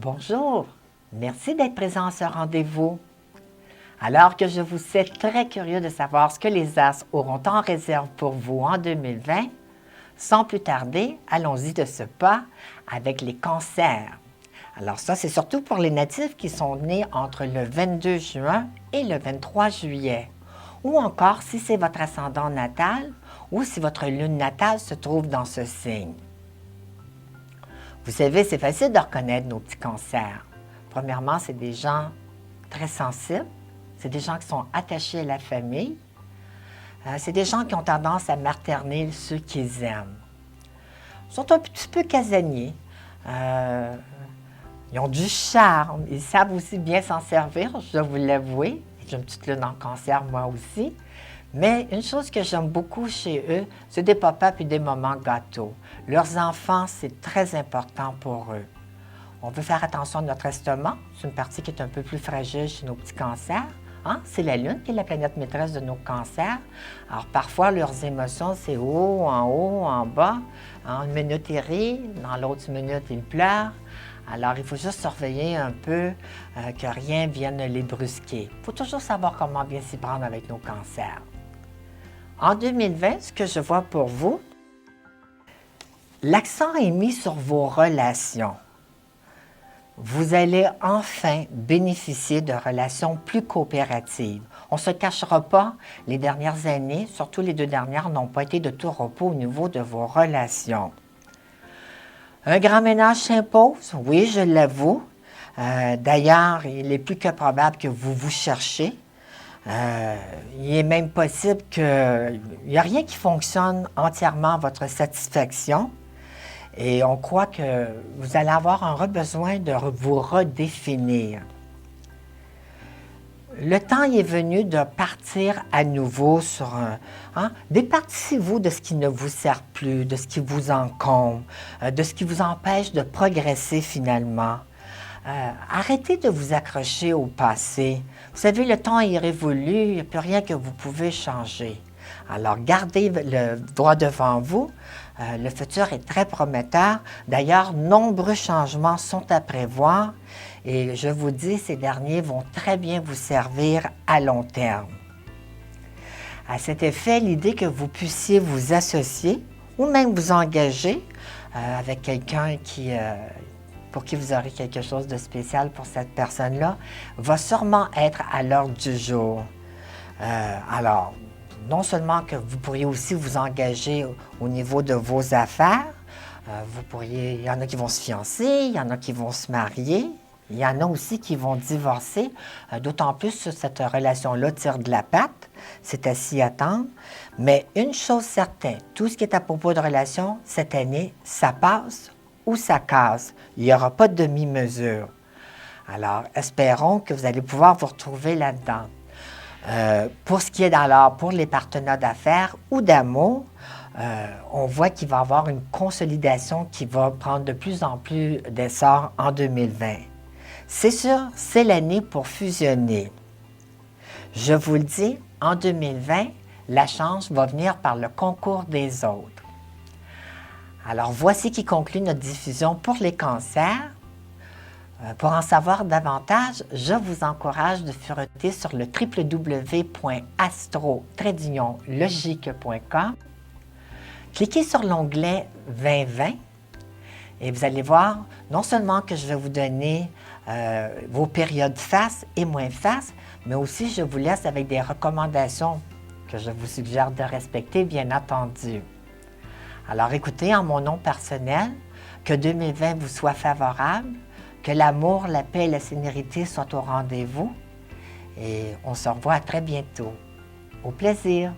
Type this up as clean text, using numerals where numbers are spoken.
Bonjour, merci d'être présent à ce rendez-vous. Alors que je vous sais très curieux de savoir ce que les astres auront en réserve pour vous en 2020, sans plus tarder, allons-y de ce pas avec les cancers. Alors ça, c'est surtout pour les natifs qui sont nés entre le 22 juin et le 23 juillet, ou encore si c'est votre ascendant natal ou si votre lune natale se trouve dans ce signe. Vous savez, c'est facile de reconnaître nos petits cancers. Premièrement, c'est des gens très sensibles, c'est des gens qui sont attachés à la famille, c'est des gens qui ont tendance à materner ceux qu'ils aiment. Ils sont un petit peu casaniers, ils ont du charme, ils savent aussi bien s'en servir, je dois vous l'avouer. J'ai une petite lune en cancer, moi aussi. Mais une chose que j'aime beaucoup chez eux, c'est des papas et des mamans gâteaux. Leurs enfants, c'est très important pour eux. On veut faire attention à notre estomac. C'est une partie qui est un peu plus fragile chez nos petits cancers. Hein? C'est la Lune qui est la planète maîtresse de nos cancers. Alors parfois, leurs émotions, c'est haut, en bas. En une minute, ils rient. Dans l'autre minute, ils pleurent. Alors, il faut juste surveiller un peu que rien vienne les brusquer. Il faut toujours savoir comment bien s'y prendre avec nos cancers. En 2020, ce que je vois pour vous, l'accent est mis sur vos relations. Vous allez enfin bénéficier de relations plus coopératives. On ne se cachera pas, les dernières années, surtout les 2 dernières, n'ont pas été de tout repos au niveau de vos relations. Un grand ménage s'impose, oui, je l'avoue. D'ailleurs, il est plus que probable que vous vous cherchez. Il est même possible qu'il n'y a rien qui fonctionne entièrement à votre satisfaction. Et on croit que vous allez avoir un besoin de vous redéfinir. Le temps est venu de partir à nouveau sur un... Départissez-vous de ce qui ne vous sert plus, de ce qui vous encombre, de ce qui vous empêche de progresser finalement. Arrêtez de vous accrocher au passé. Vous savez, le temps est révolu, il n'y a plus rien que vous pouvez changer. Alors, gardez le droit devant vous. Le futur est très prometteur. D'ailleurs, nombreux changements sont à prévoir. Et je vous dis, ces derniers vont très bien vous servir à long terme. À cet effet, l'idée que vous puissiez vous associer ou même vous engager avec quelqu'un pour qui vous aurez quelque chose de spécial pour cette personne-là, va sûrement être à l'ordre du jour. Alors, non seulement que vous pourriez aussi vous engager au niveau de vos affaires, il y en a qui vont se fiancer, il y en a qui vont se marier, il y en a aussi qui vont divorcer, d'autant plus que cette relation-là tire de la patte, c'est à s'y attendre. Mais une chose certaine, tout ce qui est à propos de relation, cette année, ça passe ou ça casse. Il n'y aura pas de demi-mesure. Alors, espérons que vous allez pouvoir vous retrouver là-dedans. Pour ce qui est pour les partenaires d'affaires ou d'amour, on voit qu'il va y avoir une consolidation qui va prendre de plus en plus d'essor en 2020. C'est sûr, c'est l'année pour fusionner. Je vous le dis, en 2020, la chance va venir par le concours des autres. Alors, voici qui conclut notre diffusion pour les cancers. Pour en savoir davantage, je vous encourage de fureter sur le www.astro-logique.com. Cliquez sur l'onglet 2020 et vous allez voir non seulement que je vais vous donner vos périodes face et moins face, mais aussi je vous laisse avec des recommandations que je vous suggère de respecter, bien entendu. Alors écoutez, en mon nom personnel, que 2020 vous soit favorable, que l'amour, la paix et la sérénité soient au rendez-vous. Et on se revoit très bientôt. Au plaisir!